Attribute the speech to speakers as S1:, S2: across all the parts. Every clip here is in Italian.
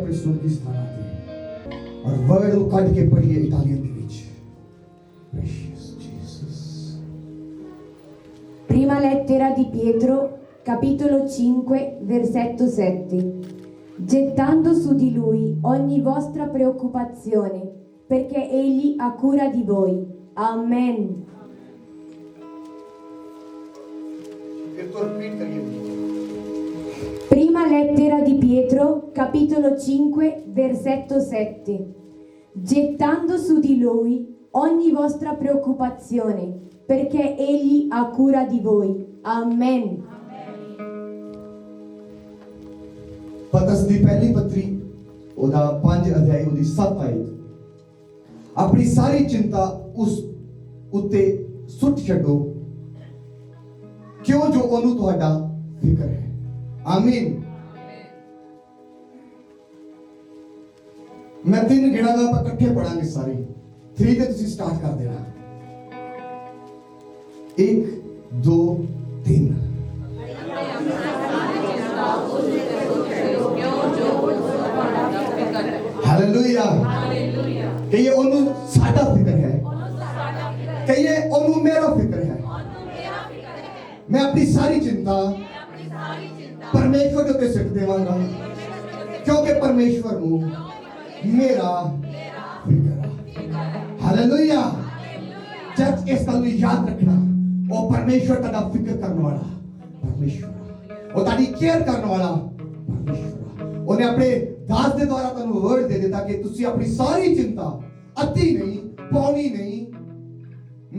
S1: अपने सुर की स्थान आते और वर्ड को कट के पढ़िए इटालियन के बीच। Precious Jesus.
S2: Prima lettera di Pietro, capitolo 5, versetto 7. Gettando su di lui ogni vostra preoccupazione, perché egli ha cura di voi. Amen.
S1: फिर तो रिपीट करिए।
S2: Prima lettera di Pietro, capitolo 5, versetto 7. Gettando su di lui ogni vostra preoccupazione, perché egli ha cura di voi. Amen.
S1: पतरस ਦੀ ਪਹਿਲੀ ਪੱਤਰੀ ਉਹਦਾ 5 ਅਧਿਆਇ ਉਹਦੀ 7 ਆਇਤ। ਆਪਣੀ ਸਾਰੀ ਚਿੰਤਾ ਉਸ ਉੱਤੇ ਸੁੱਟ ਛੱਡੋ ਕਿਉਂ ਜੋ ਉਹਨੂੰ ਤੁਹਾਡਾ ਫਿਕਰ ਹੈ। ਆਮੀਨ। मैं 3 गिनागा ਆਪਾਂ ਇਕੱਠੇ ਪੜਾਂਗੇ ਸਾਰੇ। 3 ਤੇ ਤੁਸੀਂ ਸਟਾਰਟ ਕਰ ਦੇਣਾ। 1 2 3। हालेलुया। कहिए ओनू साडा फिक्र है। कहिए ओनू मेरा फिक्र है। मैं अपनी सारी चिंता परमेश्वर के उत्ते सिट देवांगा क्योंकि परमेश्वर नू मेरा फिक्र है। हालेलुया। चर्च इस गल नू याद रखना, ओ परमेश्वर तुहाडा फिक्र करने वाला परमेश्वर, ओ तुहाडी केयर करने वाला परमेश्वर। ਉਹਨੇ ਆਪਣੇ ਦਾਸ ਦੇ ਦੁਆਰਾ ਤੁਹਾਨੂੰ ਵਰਡ ਦੇ ਦਿੱਤਾ ਕਿ ਤੁਸੀਂ ਆਪਣੀ ਸਾਰੀ ਚਿੰਤਾ ਅੱਧੀ ਨਹੀਂ, ਪੌਣੀ ਨਹੀਂ,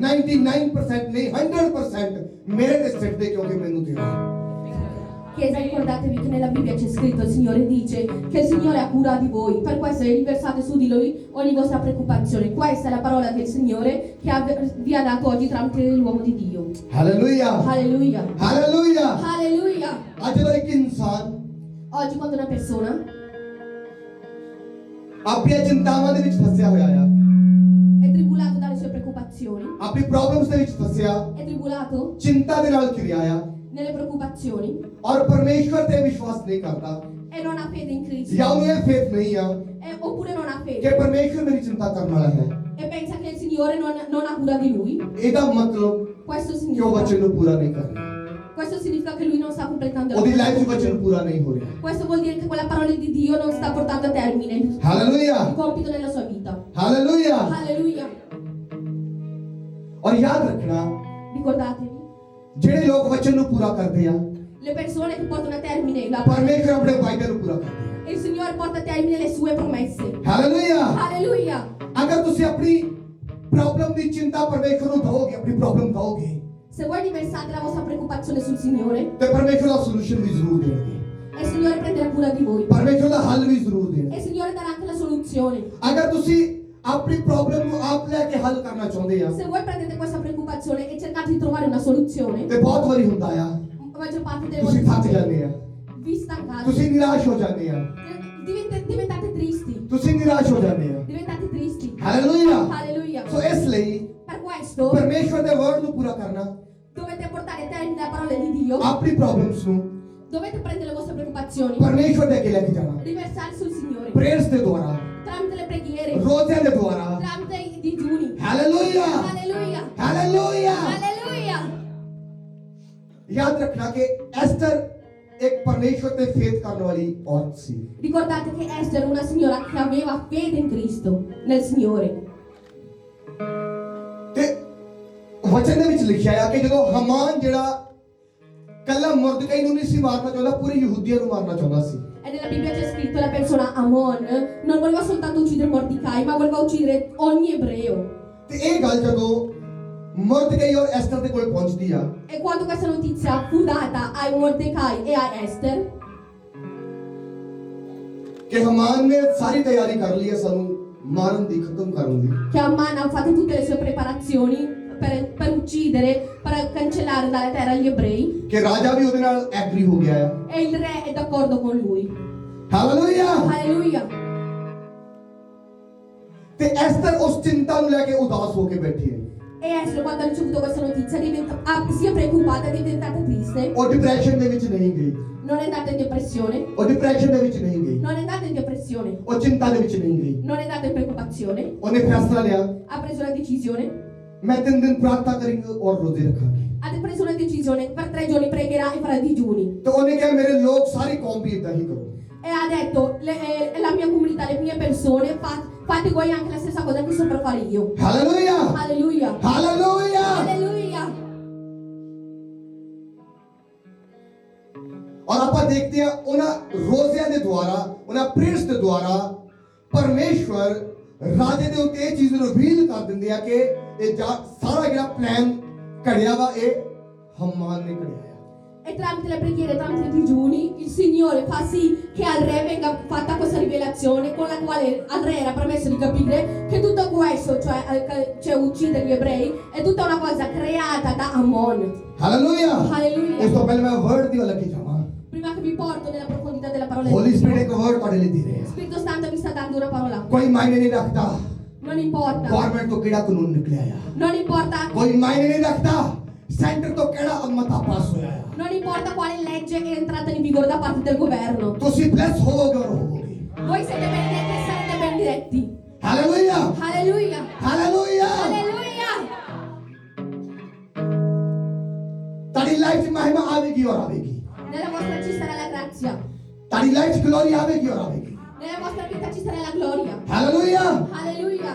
S1: 99% ਨਹੀਂ, 100% ਮੇਰੇ ਤੇ ਸਿੱਟ ਦੇ ਕਿਉਂਕਿ ਮੈਨੂੰ ਤੇਰਾ।
S3: Chiesa, ricordatevi che nella Bibbia c'è scritto, il Signore dice che il Signore ha cura di voi, per questo riversate su di Lui ogni vostra preoccupazione. Questa è la parola del Signore che vi ha dato oggi tramite l'uomo di Dio.
S1: Hallelujah
S3: Alleluia.
S1: Hallelujah.
S3: Alleluia.
S1: ਅੱਜ ਦਾ ਇੱਕ ਇਨਸਾਨ
S3: Oggi quando una persona
S1: ਆਪਣੀਆਂ ਚਿੰਤਾਵਾਂ ਦੇ ਵਿੱਚ ਫਸਿਆ ਹੋਇਆ ਆ,
S3: è tribolato dalle sue preoccupazioni,
S1: ਆਪਣੀ ਪ੍ਰੋਬਲਮਸ ਦੇ ਵਿੱਚ ਫਸਿਆ,
S3: è tribolato
S1: ਚਿੰਤਾ ਦੇ ਨਾਲ ਘਿਰਿਆ ਆ
S3: nelle preoccupazioni
S1: ਔਰ ਪਰਮੇਸ਼ਵਰ ਤੇ ਵਿਸ਼ਵਾਸ ਨਹੀਂ ਕਰਦਾ
S3: e non ha fede in Cristo,
S1: ਜਾਂ ਉਹਨੂੰ ਇਹ ਫੇਥ ਨਹੀਂ ਆ
S3: oppure non ha
S1: ਕਿ
S3: fede
S1: ਪਰਮੇਸ਼ਵਰ ਮੇਰੀ ਚਿੰਤਾ ਕਰਨ ਵਾਲਾ ਹੈ।
S3: e pensa che il Signore non ha cura di lui.
S1: ਇਹਦਾ ਮਤਲਬ
S3: Questo
S1: ਕਿ ਉਹ ਬੱਚੇ
S3: significa,
S1: ਨੂੰ ਪੂਰਾ ਨਹੀਂ ਕਰ ਰਿਹਾ,
S3: questo significa che lui non sta completando la
S1: ਉਹਦੀ
S3: sua
S1: ਲਾਈਫ 'ਚ
S3: vita.
S1: ਬੱਚੇ ਨੂੰ ਪੂਰਾ ਨਹੀਂ ਹੋ ਰਿਹਾ।
S3: Questo vuol dire che quella parola di Dio non sta portando a termine il
S1: hallelujah
S3: compito nella sua vita.
S1: Hallelujah.
S3: Alleluia.
S1: ਔਰ ਯਾਦ ਰੱਖਣਾ,
S3: Ricordatevi,
S1: ਜਿਹੜੇ ਲੋਕ ਵਚਨ ਨੂੰ ਪੂਰਾ ਕਰਦੇ ਆ,
S3: le persone che portano a termine la parola,
S1: ਪਰਮੇਸ਼ਵਰ ਆਪਣੇ ਵਾਅਦੇ ਨੂੰ ਪੂਰਾ ਕਰਦਾ ਹੈ।
S3: il Signore porta a termine le sue promesse.
S1: Hallelujah.
S3: Alleluia.
S1: ਅਗਰ ਤੁਸੀਂ ਆਪਣੀ ਪ੍ਰੋਬਲਮ ਦੀ ਚਿੰਤਾ ਪਰਮੇਸ਼ਵਰ ਨੂੰ ਦਿਓਗੇ, ਆਪਣੀ ਪ੍ਰੋਬਲਮ ਦਿਓਗੇ,
S3: Se voi riversate la vostra preoccupazione sul Signore,
S1: ਤੇ ਪਰਮੇਸ਼ਵਰ ਦਾ ਸੋਲੂਸ਼ਨ ਵੀ ਜ਼ਰੂਰ ਦੇਣਗੇ,
S3: e il Signore prenderà cura di voi,
S1: ਪਰਮੇਸ਼ਵਰ ਦਾ ਹੱਲ ਵੀ ਜ਼ਰੂਰ
S3: e
S1: ਦੇਣਗੇ।
S3: il Signore darà anche la soluzione.
S1: ਅਗਰ ਤੁਸੀਂ ਆਪਣੀ ਪ੍ਰੋਬਲਮ ਨੂੰ ਆਪ ਲੈ ਕੇ ਹੱਲ ਕਰਨਾ ਚਾਹੁੰਦੇ ਆ,
S3: Se voi prendete questa preoccupazione e cercate di trovare una soluzione,
S1: ਤੇ ਬਹੁਤ ਵਾਰੀ ਹੁੰਦਾ ਆ,
S3: la maggior parte delle
S1: ਤੁਸੀਂ ਥੱਕ
S3: volte
S1: ਜਾਂਦੇ ਆ,
S3: vi stancate,
S1: ਤੁਸੀਂ ਨਿਰਾਸ਼ ਹੋ ਜਾਂਦੇ ਆ,
S3: diventate tristi,
S1: ਤੁਸੀਂ ਨਿਰਾਸ਼ ਹੋ ਜਾਂਦੇ ਆ।
S3: diventate tristi.
S1: ਹਾਲੇਲੂਇਆ।
S3: Alleluia.
S1: ਸੋ ਇਸ ਲਈ
S3: Per questo
S1: ਪਰਮੇਸ਼ਵਰ ਦੇ ਵਰਡ ਨੂੰ ਪੂਰਾ ਕਰਨਾ,
S3: dovete portare a termine la parola di Dio,
S1: ਆਪਣੀ ਪ੍ਰੋਬਲਮਸ ਨੂੰ
S3: dovete prendere le vostre preoccupazioni,
S1: ਪਰਮੇਸ਼ਵਰ ਦੇ ਅੱਗੇ ਲੈ ਕੇ ਜਾਣਾ,
S3: riversare sul Signore,
S1: ਪ੍ਰੇਅਰਸ ਦੇ ਦੁਆਰਾ,
S3: tramite le preghiere,
S1: ਰੋਜ਼ਿਆਂ ਦੇ ਦੁਆਰਾ।
S3: tramite i digiuni.
S1: Hallelujah
S3: Alleluia.
S1: Hallelujah.
S3: Alleluia.
S1: ਯਾਦ ਰੱਖਣਾ ਕਿ ਐਸਟਰ ਇੱਕ ਪਰਮੇਸ਼ਵਰ ਤੇ ਫੇਥ ਕਰਨ ਵਾਲੀ ਔਰਤ ਸੀ।
S3: Ricordate che Esther era una signora che aveva fede in Cristo, nel Signore.
S1: ਤੇ ਵਚਨ ਦੇ ਵਿੱਚ ਲਿਖਿਆ ਆ ਕਿ ਜਦੋਂ ਹਮਾਨ ਜਿਹੜਾ ਕੱਲਾ ਮੁਰਦਕਾਈ ਨੂੰ ਨਹੀਂ ਸੀ ਮਾਰਨਾ ਚਾਹੁੰਦਾ, ਪੂਰੀ ਯਹੂਦੀਆਂ ਨੂੰ ਮਾਰਨਾ ਚਾਹੁੰਦਾ ਸੀ।
S3: E nella Bibbia c'è scritto la persona Amon non voleva soltanto uccidere Mordecai, ma voleva uccidere ogni ebreo.
S1: ਤੇ ਇਹ ਗੱਲ ਜਦੋਂ ਮੁਰਦਕਾਈ ਔਰ ਐਸਟਰ ਦੇ ਕੋਲ ਪਹੁੰਚਦੀ ਆ,
S3: E quando questa notizia fu data a Mordecai e a Esther,
S1: ਕਿ ਹਮਾਨ ਨੇ ਸਾਰੀ ਤਿਆਰੀ ਕਰ ਲਈ ਹੈ ਸਾਨੂੰ ਮਾਰਨ ਦੀ, ਖਤਮ ਕਰਨ ਦੀ,
S3: che Amman ha fatto tutte le sue preparazioni per uccidere, per cancellare dalla terra gli ebrei,
S1: ਕਿ ਰਾਜਾ ਵੀ ਉਹਦੇ ਨਾਲ ਐਗਰੀ ਹੋ ਗਿਆ ਆ।
S3: e il re è d'accordo con lui.
S1: Hallelujah.
S3: Alleluia.
S1: ਤੇ ਐਸਟਰ ਉਸ ਚਿੰਤਾ ਨੂੰ ਲੈ ਕੇ ਉਦਾਸ ਹੋ ਕੇ ਬੈਠੀ ਰਹੀ।
S3: E Esther, quando ha ricevuto questa notizia, si è preoccupata, è diventata triste.
S1: ਉਹ ਡਿਪਰੈਸ਼ਨ ਦੇ ਵਿੱਚ ਨਹੀਂ ਗਈ,
S3: Non è andata in depressione.
S1: ਉਹ ਡਿਪਰੈਸ਼ਨ ਦੇ ਵਿੱਚ ਨਹੀਂ ਗਈ,
S3: Non è andata in depressione.
S1: ਉਹ ਚਿੰਤਾ ਦੇ ਵਿੱਚ ਨਹੀਂ ਗਈ।
S3: Non è andata in preoccupazione.
S1: ਉਹਨੇ ਫੈਸਲਾ ਲਿਆ,
S3: Ha preso la decisione.
S1: ਮੈਂ 3 ਦਿਨ ਪ੍ਰਾਰਥਨਾ ਕਰਾਂਗੀ ਔਰ ਰੋਜ਼ੇ ਰੱਖਾਂਗੀ।
S3: Ha preso una decisione. Per 3 giorni pregherà e farà digiuni.
S1: तो ਉਹਨੇ ਕਿਹਾ ਮੇਰੇ ਲੋਕ ਸਾਰੀ ਕੌਮ ਵੀ ਇਦਾਂ ਹੀ ਕਰੋ।
S3: E ha detto, la mia comunità, le mie persone, fate voi anche la stessa cosa che sto per fare io.
S1: Hallelujah,
S3: Alleluia.
S1: Hallelujah.
S3: Alleluia.
S1: ਔਰ ਆਪਾਂ ਦੇਖਦੇ ਹਾਂ ਉਹਨਾਂ ਰੋਜ਼ਿਆਂ ਦੇ ਦੁਆਰਾ, ਉਹਨਾਂ ਪ੍ਰੇਅਰਸ ਦੇ ਦੁਆਰਾ ਪਰਮੇਸ਼ਵਰ ਰਾਜੇ ਦੇ ਉੱਤੇ ਇਹ ਚੀਜ਼ ਨੂੰ ਰਿਵੀਲ ਕਰ ਦਿੰਦੇ ਆ ਕਿ ਇਹ ਸਾਰਾ ਜਿਹੜਾ ਪਲਾਨ ਘੜਿਆ ਵਾ ਇਹ ਹਮਾਨ ਨੇ ਘੜਿਆ ਆ।
S3: E tramite le preghiere, tramite i digiuni, il Signore fa sì che al re venga fatta questa rivelazione con la quale al re era permesso di capire che tutto questo, cioè uccidere gli ebrei, è tutta una cosa creata da Ammon.
S1: Hallelujah.
S3: Alleluia.
S1: ਇਸ ਤੋਂ ਪਹਿਲਾਂ ਮੈਂ ਵਰਡ ਦੀ ਵੱਲ ਅੱਗੇ ਜਾਵਾਂ।
S3: Prima che vi porto nella profondità della parola
S1: ਹੋਲੀ
S3: di
S1: spirit
S3: Dio,
S1: ਇੱਕ ਵਰਡ ਤੁਹਾਡੇ ਲਈ ਦੇ ਰਿਹਾ।
S3: Spirito Santo vi sta dando una parola.
S1: ਕੋਈ ਮਾਇਨੇ ਨਹੀਂ ਰੱਖਦਾ
S3: Non importa.
S1: ਗਵਰਨਮੈਂਟ ਤੋਂ ਕਿਹੜਾ ਕਾਨੂੰਨ ਨਿਕਲਿਆ ਆ,
S3: Non importa.
S1: ਕੋਈ ਮਾਇਨੇ ਨਹੀਂ ਰੱਖਦਾ ਸੈਂਟਰ ਤੋਂ ਕਿਹੜਾ ਮਤਾ ਪਾਸ ਹੋਇਆ ਆ।
S3: Non importa quale legge è entrata in vigore da parte del governo.
S1: ਤੁਸੀਂ ਬਲੈਸ ਹੋਵੋਗੇ ਔਰ ਹੋਵੋਗੇ।
S3: Voi siete benedetti e sarete benedetti.
S1: Hallelujah,
S3: Alleluia.
S1: Hallelujah.
S3: Alleluia.
S1: ਤੁਹਾਡੀ ਲਾਈਫ 'ਚ ਮਹਿਮਾ ਆਵੇਗੀ ਔਰ ਆਵੇਗੀ,
S3: Nella vostra ci sarà la grazia.
S1: ਤੁਹਾਡੀ ਲਾਈਫ 'ਚ ਗਲੋਰੀ ਆਵੇਗੀ ਔਰ ਆਵੇਗੀ।
S3: Nella vostra vita ci sarà la gloria.
S1: Hallelujah.
S3: Alleluia.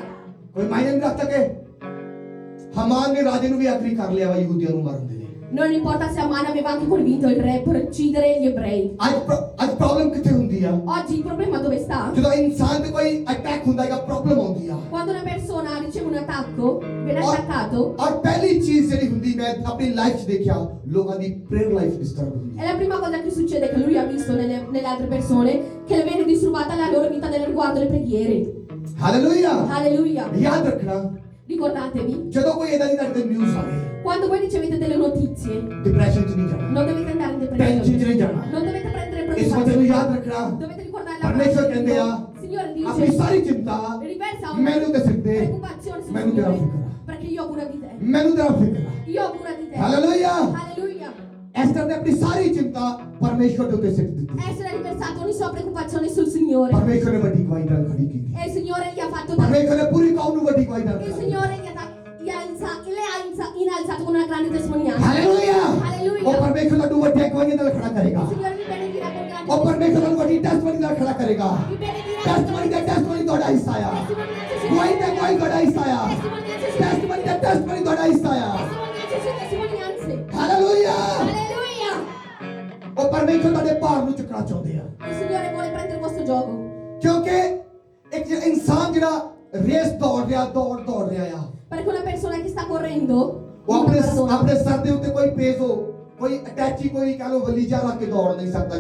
S1: ਕੋਈ ਮਾਇਨੇ ਨਹੀਂ ਰੱਖਦਾ ਕਿ ਹਮਾਨ ਨੇ ਰਾਜੇ ਨੂੰ ਵੀ ਆਖਰੀ ਕਰ ਲਿਆ ਵਾ ਯਹੂਦੀਆਂ ਨੂੰ ਮਾਰਨ ਦੇ ਲਈ।
S3: Non importa se Aman aveva anche convinto il re per uccidere gli ebrei.
S1: ਅੱਜ ਪ੍ਰੋਬਲਮ ਕਿੱਥੇ ਹੁੰਦੀ ਆ?
S3: Oggi il problema dove sta?
S1: ਜਦੋਂ ਇਨਸਾਨ ਤੇ ਕੋਈ ਅਟੈਕ ਹੁੰਦਾ ਹੈ ਪ੍ਰੋਬਲਮ ਆਉਂਦੀ ਆ।
S3: Quando una persona riceve un attacco, viene attaccato,
S1: ਔਰ ਪਹਿਲੀ ਚੀਜ਼ ਜਿਹੜੀ ਹੁੰਦੀ ਮੈਂ ਆਪਣੀ ਲਾਈਫ 'ਚ ਦੇਖਿਆ ਲੋਕਾਂ ਦੀ ਪ੍ਰੇਅਰ ਲਾਈਫ ਡਿਸਟਰਬ ਹੁੰਦੀ
S3: è la prima cosa che succede, che lui ha visto nelle altre persone, che le viene disturbata la loro vita nel riguardo le preghiere.
S1: ਹੈ। ਹਾਲੇਲੂਇਆ।
S3: Alleluia.
S1: ਯਾਦ ਰੱਖਣਾ
S3: Ricordatevi,
S1: ਜਦੋਂ ਕੋਈ ਇਦਾਂ ਦੀ ਤੁਹਾਡੇ ਨਿਊਜ਼ ਆਵੇ
S3: quando voi ricevete delle notizie,
S1: depression 'ਚ ਨਹੀਂ ਜਾਣਾ,
S3: non dovete andare in
S1: tension 'ਚ
S3: depressione.
S1: ਨਹੀਂ ਜਾਣਾ।
S3: Non dovete prendere
S1: ਇਸ ਵਜ੍ਹਾ ਨੂੰ ਯਾਦ
S3: preoccupazione.
S1: ਰੱਖਣਾ
S3: Dovete ricordare la
S1: ਪਰਮੇਸ਼ਵਰ ਕਹਿੰਦੇ ਆ
S3: Signore
S1: ਆਪਣੀ
S3: dice,
S1: ਸਾਰੀ ਚਿੰਤਾ
S3: riversa
S1: ਮੈਨੂੰ
S3: ogni
S1: ਤੇ ਸਿਰ ਤੇ,
S3: preoccupazione sul
S1: ਮੈਨੂੰ ਤੇਰਾ
S3: Signore,
S1: ਫਿਕਰ ਆ,
S3: perché io ho cura di te.
S1: ਮੈਨੂੰ ਤੇਰਾ ਫਿਕਰ ਆ।
S3: Io ho cura di te.
S1: Hallelujah.
S3: Alleluia.
S1: Aster ਨੇ ਆਪਣੀ ਸਾਰੀ ਚਿੰਤਾ ਪਰਮੇਸ਼ਵਰ ਦੇ ਉੱਤੇ ਸਿੱਟ ਦਿੱਤੀ।
S3: Essere riversato ogni sua preoccupazione sul Signore.
S1: ਪਰਮੇਸ਼ਵਰ ਨੇ ਵੱਡੀ ਗਵਾਹੀ ਨਾਲ ਖੜੀ ਕੀਤੀ।
S3: E il Signore gli ha fatto da...
S1: ਪਰਮੇਸ਼ਵਰ ਨੇ ਪੂਰੀ ਕੌਮ ਨੂੰ ਵੱਡੀ ਗਵਾਹੀ ਨਾਲ
S3: Il
S1: ਖੜਾ
S3: Signore le ha innalzato con una grande testimonianza.
S1: Hallelujah.
S3: Alleluia.
S1: ਉਹ ਪਰਮੇਸ਼ਵਰ ਨੂੰ ਵੱਡੀ ਗਵਾਹੀ ਨਾਲ ਖੜਾ ਕਰੇਗਾ।
S3: Il Signore vi benedirà con grande
S1: ਉਹ ਪਰਮੇਸ਼ਵਰ ਨੂੰ ਵੱਡੀ ਟੈਸਟਮਨੀ ਨਾਲ ਖੜਾ ਕਰੇਗਾ।
S3: Vi benedirà
S1: ਟੈਸਟਮਨੀ ਦਾ ਟੈਸਟਮਨੀ ਤੁਹਾਡਾ ਹਿੱਸਾ ਆ।
S3: testimonianze
S1: ਗਵਾਹੀ ਦਾ ਗਵਾਹੀ ਤੁਹਾਡਾ ਹਿੱਸਾ ਆ। ਟੈਸਟਮਨੀ ਦਾ ਟੈਸਟਮਨੀ ਤੁਹਾਡਾ ਹਿੱਸਾ ਆ।
S3: testimonianze.
S1: ਹਾਲੇਲੂਇਆ।
S3: Alleluia.
S1: ਉਹ ਪਰਮੇਸ਼ਵਰ ਤੁਹਾਡੇ ਭਾਰ ਨੂੰ ਚੁੱਕਣਾ ਚਾਹੁੰਦੇ ਆ
S3: Il Signore vuole prendere il vostro gioco.
S1: ਕਿਉਂਕਿ ਇੱਕ ਇਨਸਾਨ ਜਿਹੜਾ ਰੇਸ ਦੌੜ ਰਿਹਾ ਆ
S3: Perché una persona che sta correndo,
S1: ਉਹ
S3: una persona,
S1: ਆਪਣੇ ਸਰ ਦੇ ਉੱਤੇ ਕੋਈ ਪੇਸ ਹੋ, ਕੋਈ ਅਟੈਚੀ, ਕੋਈ ਕਹ ਲੋ ਵਲੀਜਾ ਰੱਖ ਕੇ ਦੌੜ ਨਹੀਂ ਸਕਦਾ।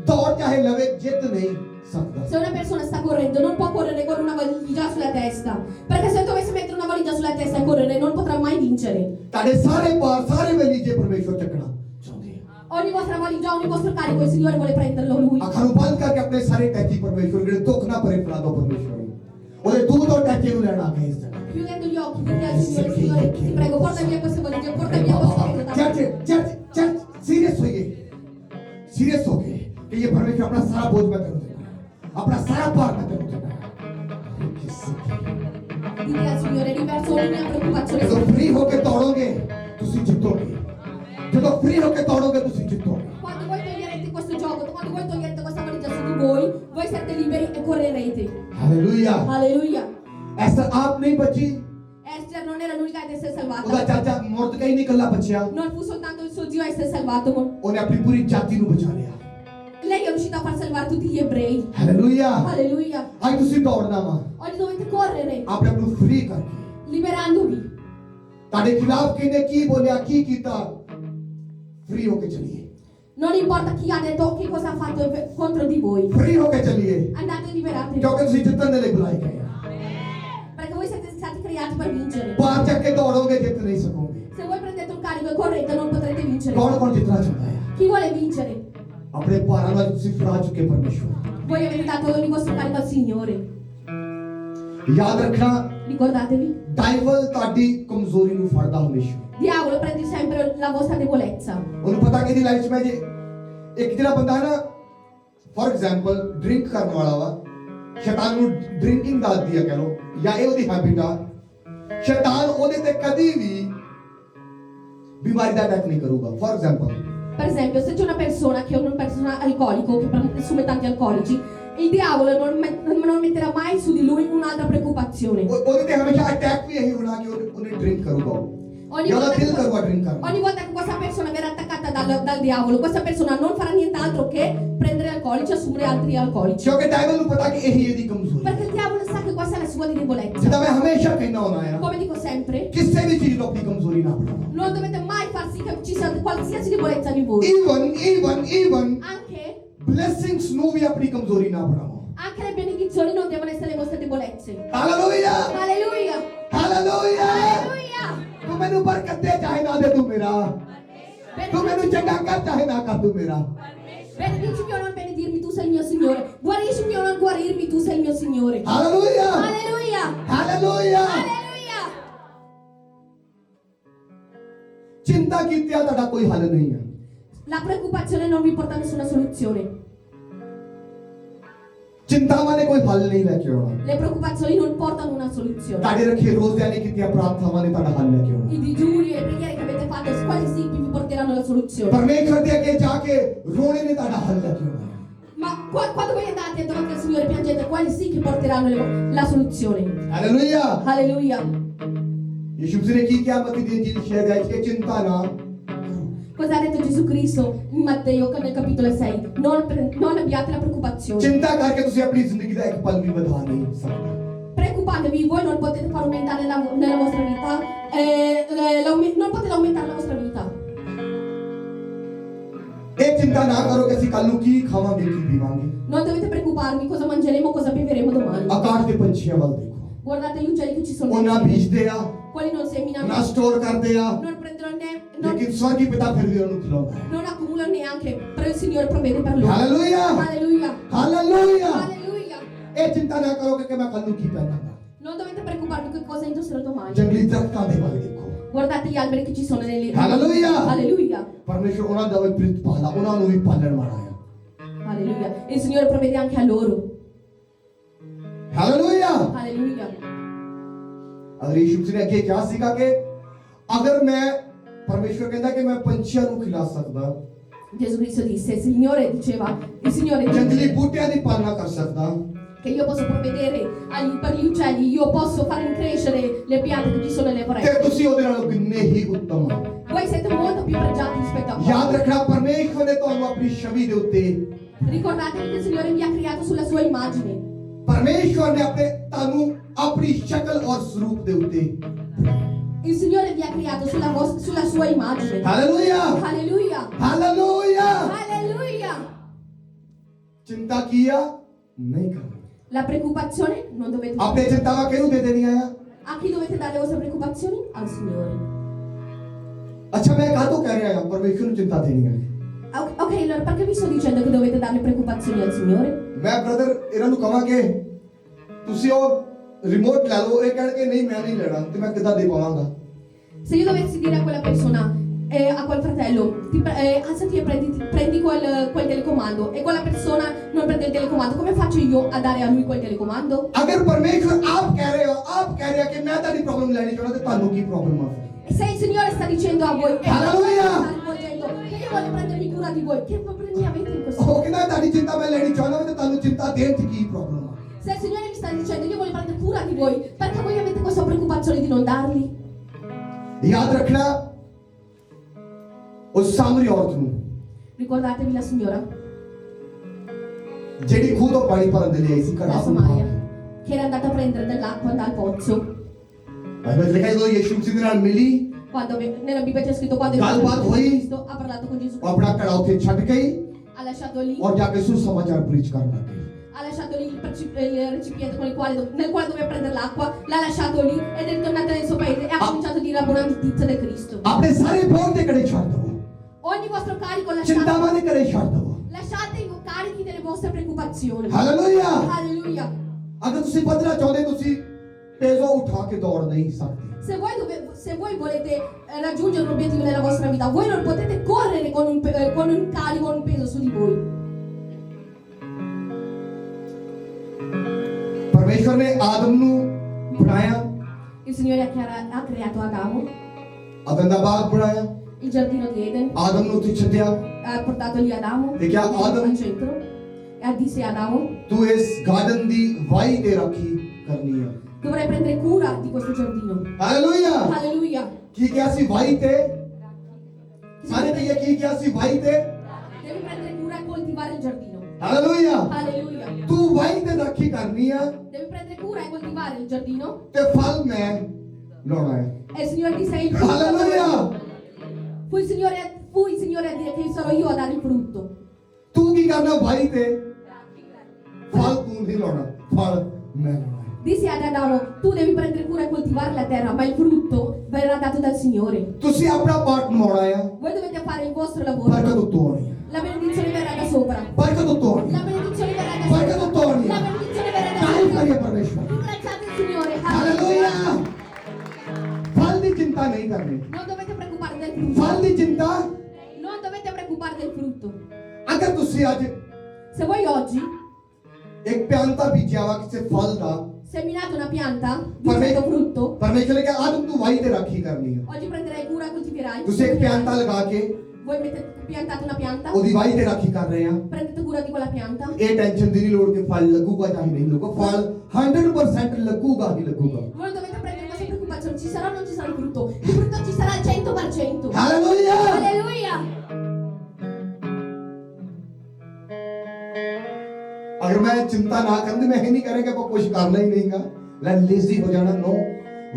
S1: ਦੌੜ ਚਾਹੇ ਲਵੇ ਜਿੱਤ ਨਹੀਂ ਸਕਦਾ।
S3: se una persona sta correndo non può correre con una valigia sulla testa, perché se dovesse mettere una valigia sulla testa e correre non potrà mai vincere.
S1: ਤੁਹਾਡੇ ਸਾਰੇ ਭਾਰ, ਸਾਰੇ ਵਲੀਜੇ ਪਰਮੇਸ਼ਵਰ ਚੱਕਣਾ ਚਾਹੁੰਦੇ ਆ।
S3: Ogni vostra valigia, ogni vostro carico il Signore vuole prenderlo lui.
S1: ਅੱਖਾਂ ਨੂੰ ਬੰਦ ਕਰਕੇ ਆਪਣੇ ਸਾਰੇ ਅਟੈਚੀ ਪਰਮੇਸ਼ਵਰ ਜਿਹੜੇ ਦੁੱਖ ਨਾ ਭਰੇ ਫੜਾ ਦੋ ਪਰਮੇਸ਼ਵਰ ਨੂੰ। ਉਹਦੇ ਦੂਰ ਤੋਂ ਅਟੈਚੀ ਨੂੰ ਲੈਣਾ ਹੈ ਇਸ ਜਗ੍ਹਾ।
S3: Chiudendo gli occhi, dite al Signore, Signore, ti prego, porta via queste valigie, porta via questo
S1: church serious होइए, सीरियस हो गए कि ये परमेश्वर अपना सारा बोझ मैं तेरे देना है, अपना सारा भार मैं तेरे देना है।
S3: Dite al Signore, riverso ogni mia preoccupazione.
S1: ਜਦੋਂ फ्री होके दौड़ोगे ਤੁਸੀਂ ਜਿੱਤੋਗੇ। ਜਦੋਂ फ्री होके दौड़ोगे ਤੁਸੀਂ ਜਿੱਤੋਗੇ।
S3: Quando voi toglierete questo gioco, quando voi toglierete questa valigia su di voi, voi siete liberi e correrete.
S1: Hallelujah.
S3: Alleluia.
S1: ऐसा आप नहीं बची,
S3: Esther non era l'unica ad essere
S1: ਉਹਦਾ
S3: salvata.
S1: ਚਾਚਾ ਮੁਰਦਕਈ ਨਹੀਂ ਇਕੱਲਾ ਬਚਿਆ,
S3: Non fu soltanto il suo Dio a essere salvato, ma
S1: ਉਹਨੇ ਆਪਣੀ ਪੂਰੀ ਜਾਤੀ ਨੂੰ ਬਚਾ ਲਿਆ।
S3: lei è riuscita a far salvare tutti gli ebrei.
S1: Hallelujah.
S3: Alleluia.
S1: ਅੱਜ ਤੁਸੀਂ ਦੌੜਨਾ ਵਾ
S3: Oggi dovete correre,
S1: ਆਪਣੇ ਆਪ ਨੂੰ ਫ੍ਰੀ ਕਰਕੇ।
S3: liberandovi.
S1: ਤੁਹਾਡੇ ਖਿਲਾਫ ਕਿਹਨੇ ਕੀ ਬੋਲਿਆ, ਕੀ ਕੀਤਾ, ਫ੍ਰੀ ਹੋ ਕੇ ਚਲੀਏ।
S3: Non importa chi ha detto, che cosa ha fatto contro di voi.
S1: Free ਹੋ ਕੇ ਚਲੀਏ
S3: Andate e liberatevi.
S1: ਕਿਉਂਕਿ ਤੁਸੀਂ ਜਿੱਤਣ ਦੇ ਲਈ ਬੁਲਾਏ ਗਏ ਆ।
S3: Perché voi siete stati creati per vincere.
S1: ਬਾਹਰ ਚੱਕ ਕੇ ਦੌੜੋਗੇ ਜਿੱਤ ਨਹੀਂ ਸਕੋਗੇ।
S3: Se voi prendete un carico e correte non potrete vincere.
S1: ਕੌਣ ਜਿੱਤਣਾ ਚਾਹੁੰਦਾ ਹੈ?
S3: Chi vuole vincere?
S1: ਆਪਣੇ ਭਾਰਾਂ ਨਾਲ ਤੁਸੀਂ ਫੜਾ ਚੁੱਕੇ ਪਰਮੇਸ਼ਵਰ।
S3: Voi avete dato ogni vostro carico al Signore.
S1: ਯਾਦ ਰੱਖਣਾ
S3: Ricordatevi,
S1: ਡਾਈਵਲ ਤੁਹਾਡੀ ਕਮਜ਼ੋਰੀ ਨੂੰ ਫੜਦਾ ਹਮੇਸ਼ਾ
S3: diavolo prende sempre la vostra debolezza.
S1: ਉਹਨੂੰ ਪਤਾ ਕਿ ਇਹਦੀ ਲਾਈਫ 'ਚ ਮੈਂ ਜੇ ਇੱਕ ਜਿਹੜਾ ਬੰਦਾ ਨਾ ਫੋਰ ਐਗਜ਼ਾਮਪਲ ਡਰਿੰਕ ਕਰਨ ਵਾਲਾ ਵਾ ਸ਼ੈਤਾਨ ਨੂੰ ਡਰਿੰਕਿੰਗ ਦਾ ਆਦੀ ਆ ਕਹ ਲੋ ਜਾਂ ਇਹ ਉਹਦੀ ਹੈਬਿਟ ਆ ਸ਼ੈਤਾਨ ਉਹਦੇ ਤੇ ਕਦੀ ਵੀ ਬਿਮਾਰੀ ਦਾ ਅਟੈਕ ਨਹੀਂ ਕਰੂਗਾ for example
S3: Per esempio, se c'è una persona che è una persona alcolico, che assume tanti alcolici, il diavolo non metterà mai su di lui un'altra preoccupazione.
S1: ਉਹਦੇ ਤੇ ਹਮੇਸ਼ਾ ਅਟੈਕ ਵੀ ਇਹੀ ਹੋਣਾ ਕਿ ਉਹਨੇ ਡਰਿੰਕ ਕਰੂਗਾ
S3: Ogni
S1: ਜਾਂ ਉਹਦਾ
S3: volta,
S1: ਦਿਲ ਕਰੂਗਾ ਡਰਿੰਕ ਕਰਨ
S3: ogni volta che questa persona verrà attaccata dal diavolo, questa persona non farà nient'altro che prendere alcolici, assumere altri alcolici.
S1: ਕਿਉਂਕਿ ਡਾਈਵਲ ਨੂੰ ਪਤਾ ਕਿ ਇਹੀ ਇਹਦੀ ਕਮਜ਼ੋਰੀ
S3: Perché il diavolo sa che questa è la sua debolezza.
S1: ਜਿੱਦਾਂ ਮੈਂ ਹਮੇਸ਼ਾ ਕਹਿਣਾ ਹੁੰਦਾ ਆ
S3: Come dico sempre,
S1: ਕਿਸੇ ਵੀ ਚੀਜ਼ ਨੂੰ ਆਪਣੀ ਕਮਜ਼ੋਰੀ ਨਾ ਬਣਾਓ
S3: non dovete mai far sì che ci sia qualsiasi debolezza di voi.
S1: Even
S3: Anche,
S1: blessings ਨੂੰ ਵੀ ਆਪਣੀ ਕਮਜ਼ੋਰੀ ਨਾ ਬਣਾਓ
S3: anche le benedizioni non devono essere le vostre debolezze.
S1: Hallelujah
S3: Alleluia!
S1: Hallelujah
S3: Alleluia!
S1: ਤੂੰ ਮੈਨੂੰ ਬਰਕਤ ਦੇ ਚਾਹੇ ਨਾ ਦੇ ਤੂੰ ਮੇਰਾ ਤੂੰ ਮੈਨੂੰ ਚੰਗਾ ਕਰ ਚਾਹੇ ਨਾ ਕਰ ਤੂੰ ਮੇਰਾ
S3: Benedicimi o non benedirmi, tu sei il mio Signore. Guariscimi o non guarirmi, tu sei il mio Signore.
S1: Hallelujah
S3: Alleluia!
S1: Hallelujah
S3: Alleluia!
S1: ਚਿੰਤਾ ਕੀਤਿਆਂ ਤੁਹਾਡਾ ਕੋਈ ਹੱਲ ਨਹੀਂ ਹੈ
S3: La preoccupazione non vi porta a nessuna soluzione.
S1: ਚਿੰਤਾਵਾਂ ਨੇ ਕੋਈ ਹੱਲ ਨਹੀਂ ਲੈ ਕੇ ਆਉਣਾ
S3: Le preoccupazioni non portano una soluzione.
S1: ਤੁਹਾਡੇ ਰੱਖੇ ਰੋਜ਼ਾਨੇ ਕੀਤੀਆਂ ਪ੍ਰਾਰਥਨਾਵਾਂ ਨੇ ਤੁਹਾਡਾ ਹੱਲ ਲੈ ਕੇ ਆਉਣਾ
S3: I digiuni e le preghiere che avete fatto, quasi sì, vi porteranno la soluzione.
S1: ਪਰਮੇਸ਼ਰ ਦੇ ਅੱਗੇ ਜਾ ਕੇ ਰੋਣੇ ਨੇ ਤੁਹਾਡਾ ਹੱਲ ਲੈ ਕੇ ਆਉਣਾ
S3: Ma quando voi andate davanti al Signore piangete, quali sì che porteranno la soluzione.
S1: Hallelujah
S3: Alleluia!
S1: ਯਿਸੂ ਮਸੀਹ ਨੇ ਕੀ ਕਿਹਾ ਮਤੀ ਦੀ ਇੰਜੀਲ ਸ਼ੇਅਰ ਹੈ ਕਿ ਚਿੰਤਾ ਨਾ
S3: Cosa ha detto Gesù Cristo in Matteo nel capitolo 6? Non abbiate la preoccupazione.
S1: ਚਿੰਤਾ ਕਰਕੇ ਤੁਸੀਂ ਆਪਣੀ ਜ਼ਿੰਦਗੀ ਦਾ ਇੱਕ ਪਲ ਵੀ ਵਧਾ ਨਹੀਂ ਸਕਦੇ
S3: Preoccupatevi, voi non potete far aumentare nella vostra vita, non potete aumentare la vostra vita.
S1: ਇਹ ਚਿੰਤਾ ਨਾ ਕਰੋ ਕਿ ਅਸੀਂ ਕੱਲ ਨੂੰ ਕੀ ਖਾਵਾਂਗੇ ਕੀ ਪੀਵਾਂਗੇ
S3: Non dovete preoccuparvi cosa mangeremo, cosa beveremo domani.
S1: ਆਕਾਸ਼ ਦੇ ਪੰਛੀਆਂ ਵੱਲ ਦੇਖੋ
S3: Guardate gli uccelli che ci sono
S1: ਉਹ ਨਾ
S3: nel cielo.
S1: ਬੀਜਦੇ ਆ
S3: Quelli non seminano,
S1: ਨਾ ਸਟੋਰ ਕਰਦੇ ਆ
S3: non prendono
S1: ਲੇਕਿਨ ਸਵਰਗੀ ਪਿਤਾ ਫਿਰ ਵੀ ਉਹਨੂੰ ਖਿਲਾਉਂਦਾ ਹੈ
S3: non accumulano neanche, però il Signore provvede per loro.
S1: Hallelujah
S3: Alleluia!
S1: Hallelujah
S3: Alleluia!
S1: ਇਹ ਚਿੰਤਾ ਨਾ ਕਰੋ ਕਿ ਮੈਂ ਕੱਲ ਨੂੰ ਕੀ ਪਹਿਨਾਂਗਾ
S3: Non dovete preoccuparvi che cosa indosserò domani.
S1: ਜੰਗਲੀ ਦਰਖਤਾਂ ਦੇ ਵੱਲ ਦੇਖੋ
S3: Guardate gli alberi che ci sono nelle
S1: Alleluia!
S3: Alleluia!
S1: ਪਰਮੇਸ਼ਰ ਉਹਨਾਂ ਦਾ ਵੀ ਪ੍ਰੀਤ ਪਾਲਾ ਉਹਨਾਂ ਨੂੰ ਵੀ ਪਾਲਣ ਵਾਲਾ ਹੈ
S3: Alleluia! E il Signore provvede anche a loro.
S1: Hallelujah
S3: Alleluia!
S1: ਅਗਰ ਯਿਸੂ ਮਸੀਹ ਨੇ ਅੱਗੇ ਕਿਹਾ ਸੀਗਾ ਕਿ ਅਗਰ ਮੈਂ ਪਰਮੇਸ਼ਰ ਕਹਿੰਦਾ ਕਿ ਮੈਂ ਪੰਛੀਆਂ ਨੂੰ ਖਿਲਾ ਸਕਦਾ
S3: Gesù Cristo disse, il Signore diceva, il Signore
S1: ਜੰਗਲੀ
S3: dice
S1: ਬੂਟਿਆਂ ਦੀ ਪਾਲਣਾ ਕਰ ਸਕਦਾ
S3: che io posso provvedere per gli uccelli, io posso far crescere le piante che ci sono nelle
S1: ਤੇ
S3: foreste.
S1: ਤੁਸੀਂ ਉਹਦੇ ਨਾਲੋਂ ਕਿੰਨੇ ਹੀ ਉੱਤਮ ਹੋ
S3: Voi siete molto più pregiati rispetto a
S1: ਯਾਦ
S3: voi.
S1: ਰੱਖਣਾ ਪਰਮੇਸ਼ਰ ਨੇ ਤੁਹਾਨੂੰ ਆਪਣੀ ਛਵੀ ਦੇ ਉੱਤੇ
S3: Ricordatevi che il Signore vi ha creato sulla sua immagine.
S1: ਪਰਮੇਸ਼ਰ ਨੇ ਆਪਣੇ ਤੁਹਾਨੂੰ ਆਪਣੀ ਸ਼ਕਲ ਔਰ ਸਰੂਪ ਦੇ ਉੱਤੇ
S3: Il Signore vi ha creato sulla sua immagine.
S1: Hallelujah
S3: Alleluia!
S1: Hallelujah
S3: Alleluia!
S1: ਚਿੰਤਾ ਕੀਆ ਨਹੀਂ ਕਰਨੀ
S3: La preoccupazione non dovete
S1: ਆਪਣੇ ਚਿੰਤਾਵਾਂ ਕਿਹਨੂੰ ਦੇ ਦੇਣੀਆਂ ਆ
S3: A chi dovete dare le vostre preoccupazioni? Al Signore.
S1: ਅੱਛਾ ਮੈਂ ਕਾਹਤੋਂ ਕਹਿ ਰਿਹਾ ਹਾਂ ਪਰਮੇਸ਼ਰ ਨੂੰ ਚਿੰਤਾ ਦੇਣੀ ਹੈ
S3: Ok, allora perché vi sto dicendo che dovete dare le preoccupazioni al Signore?
S1: ਮੈਂ ਬ੍ਰਦਰ ਇਹਨਾਂ ਨੂੰ ਕਹਾਂ ਕਿ ਤੁਸੀਂ ਉਹ ਰਿਮੋਟ ਲੈ ਲਓ ਇਹ ਕਹਿਣਗੇ ਨਹੀਂ ਮੈਂ ਨਹੀਂ ਲੈਣਾ ਤੇ ਮੈਂ ਕਿੱਦਾਂ ਦੇ ਪਾਵਾਂਗਾ
S3: Se io dovessi dire a quella persona, a quel fratello, senti, prendi quel telecomando e quella persona non prende il telecomando, come faccio io a dare a lui quel telecomando?
S1: ਅਗਰ ਪਰਮੇਸ਼ਰ ਆਪ ਕਹਿ ਰਹੇ ਆ ਕਿ ਮੈਂ ਤੁਹਾਡੀ ਪ੍ਰੋਬਲਮ ਲੈਣੀ ਚਾਹੁੰਦਾ ਤੇ ਤੁਹਾਨੂੰ ਕੀ ਪ੍ਰੋਬਲਮ ਆ
S3: E se il Signore sta dicendo a voi,
S1: Alleluia!
S3: sta rivolgendo, che io voglio prendermi cura di voi, che problemi avete in questo
S1: ਉਹ
S3: momento?
S1: ਕਹਿੰਦਾ ਤੁਹਾਡੀ ਚਿੰਤਾ ਮੈਂ ਲੈਣੀ ਚਾਹੁੰਦਾ ਤੇ ਤੁਹਾਨੂੰ ਚਿੰਤਾ ਦੇਣ ਚ ਕੀ ਪ੍ਰੋਬਲਮ ਆ
S3: Se il Signore vi sta dicendo, io voglio prendere cura di voi, perché voi avete questa preoccupazione di non darli?
S1: ਯਾਦ ਰੱਖਣਾ ਉਸ ਸਾਮਰੀ ਔਰਤ ਨੂੰ
S3: Ricordatevi la signora,
S1: ਜਿਹੜੀ ਖੂਹ ਤੋਂ ਪਾਣੀ ਭਰਨ ਦੇ ਲਈ ਆਈ ਸੀ
S3: la
S1: ਘੜਾ
S3: Samaria, che era andata a prendere dell'acqua dal pozzo.
S1: Bible ਲਿਖਿਆ ਜਦੋਂ ਯਿਸੂ ਮਸੀਹ ਦੇ ਨਾਲ ਮਿਲੀ
S3: Quando nella Bibbia c'è scritto quando
S1: Galbaat
S3: Gesù
S1: hoyi.
S3: Cristo ha parlato con Gesù
S1: ਉਹ ਆਪਣਾ ਘੜਾ ਉੱਥੇ ਛੱਡ ਗਈ
S3: ha lasciato lì,
S1: ਔਰ ਜਾ ਕੇ ਸੁਸਮਾਚਾਰ ਪ੍ਰੀਚ ਕਰਨ ਲੱਗ ਗਈ
S3: ha lasciato lì il recipiente nel quale doveva prendere l'acqua, l'ha lasciato lì ed è tornata nel suo paese e ha cominciato a dire la buona notizia del Cristo.
S1: ਆਪਣੇ ਸਾਰੇ ਬੋਝ ਦੇ ਘੜੇ ਛੱਡ ਦਵੋ
S3: Ogni vostro carico
S1: ਚਿੰਤਾਵਾਂ ਦੇ ਘੜੇ ਛੱਡ ਦਵੋ
S3: lasciate i carichi delle vostre preoccupazioni.
S1: Hallelujah
S3: Alleluia.
S1: ਅਗਰ ਤੁਸੀਂ ਬਦਲਣਾ ਚਾਹੁੰਦੇ ਤੁਸੀਂ पेजो उठा के दौड़ नहीं सकते।
S3: Se voi volete raggiungere un obiettivo nella vostra vita, voi non potete correre con un carico, con un peso su di voi.
S1: परमेश्वर ने आदम नु बनाया,
S3: Il Signore ha creato Adamo,
S1: अदन दा बाग बनाया,
S3: il giardino di Eden,
S1: आदम नु उत्थे छड्डिया
S3: ha portato lì Adamo
S1: E che Adam-
S3: al centro e disse a Adamo:
S1: तू इस गार्डन दी वाई ते रखी करनी है।
S3: dovrai prendere cura di questo giardino.
S1: Hallelujah.
S3: Alleluia.
S1: की क्या सी वाई ते सारे ते ये की क्या सी वाई ते
S3: Devi prendere cura e coltivare il giardino.
S1: Hallelujah.
S3: Alleluia.
S1: तू वाई ते रखी करनी है
S3: Devi prendere cura e coltivare il giardino.
S1: ते फल मैं लाना है।
S3: E il Signore disse: il frutto.
S1: Hallelujah.
S3: Fu il Signore a dire che sarò io a dare il frutto.
S1: तू की करना वाई ते फल तू नहीं लाना, फल मैं लाना है।
S3: Disse ad Adamo: tu devi prendere cura e coltivare la terra, ma il frutto verrà dato dal Signore.
S1: तुसी अपना पार्ट निभाना है,
S3: Voi dovete fare il vostro
S1: बरकत
S3: lavoro.
S1: उत्तो आनी है,
S3: La benedizione verrà da sopra.
S1: बरकत उत्तो आनी
S3: La
S1: है,
S3: benedizione verrà da
S1: बरकत
S3: sopra.
S1: उत्तो आनी
S3: La
S1: है।
S3: benedizione verrà da
S1: तारीफ करिए
S3: sopra.
S1: परमेश्वर की।
S3: Ringraziate il Signore.
S1: Hallelujah.
S3: Alleluia.
S1: फल की चिंता नहीं करनी,
S3: Non dovete preoccupare del frutto.
S1: फल की चिंता
S3: Non dovete preoccupare del frutto.
S1: अगर तुसी आज
S3: Se voi oggi
S1: एक प्यांता बीजिया वा किसी फल दा,
S3: seminate una pianta di
S1: Parme-
S3: questo frutto,
S1: परमेश्वर ने कहा आदम तू वाई ते रखी करनी है।
S3: oggi prenderai cura, coltiverai.
S1: तुसी एक प्यांता लगा के
S3: Voi piantate una pianta,
S1: ओदी वाई ते रखी कर रहे हैं।
S3: prendete cura di quella pianta.
S1: ये टेंशन दी नहीं लोड़ के फल लगूगा चाहे नहीं लगूगा, फल 100% लगूगा ही लगूगा।
S3: Voi non dovete prendere questa preoccupazione, ci sarà o non ci sarà il frutto? Il frutto ci sarà al 100%.
S1: Hallelujah.
S3: Alleluia!
S1: अगर मैं चिंता ना कर मैं ही नहीं करेंगे को कुछ करना ही नहीं का लै लेजी हो जाना। नो